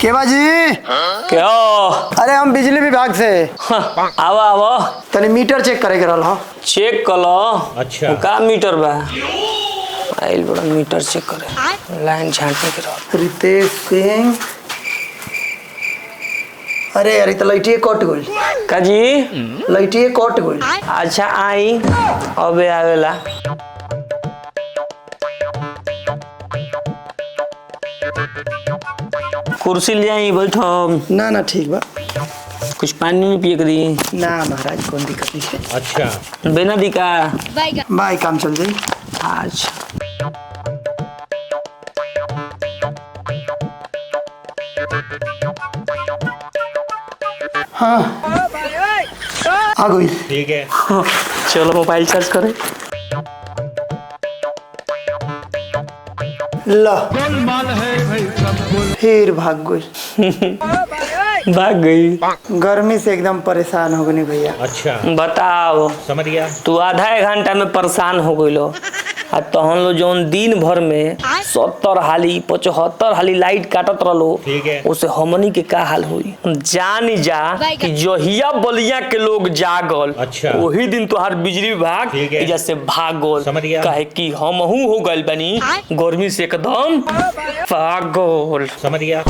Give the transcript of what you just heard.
केवा जी क्या? अरे हम बिजली विभाग से आवा आवा तनी मीटर चेक करे के रहल चेक कलो। अच्छा का मीटर बा? आइल बड़ा मीटर चेक करे, लाइन छांटने के रह। रितेश सिंह। अरे यार तो लाइटिए कट गई। का जी? लाइटिए कट गई। अच्छा आई अबे आवेला। कुर्सी ले आई बैठो। ना ना ठीक बा। कुछ पानी नहीं पिए करी? ना महाराज कोई दिक्कत नहीं है। अच्छा बिना दिका भाई काम चल जाई। अच्छा हाँ आ गई। ठीक है। चलो मोबाइल चार्ज करें। ला फिर भाग गई। भाग गई। गर्मी से एकदम परेशान हो गई भैया। अच्छा बताओ समझ गया। तू आधा एक घंटा में परेशान हो गई लो। तहन लो जौन दिन भर में 70 हाली 75 हाली लाइट काटत रहो। ठीक है। उसे हमनी के का हाल हुई जान जा कि जहिया बलिया के लोग जागल। अच्छा। वही दिन तोहार बिजली विभाग ठीक है। जैसे भागल। समझ गया। काहे कि हमहू हो गइल बनी गर्मी से एकदम पागल। समझ गया।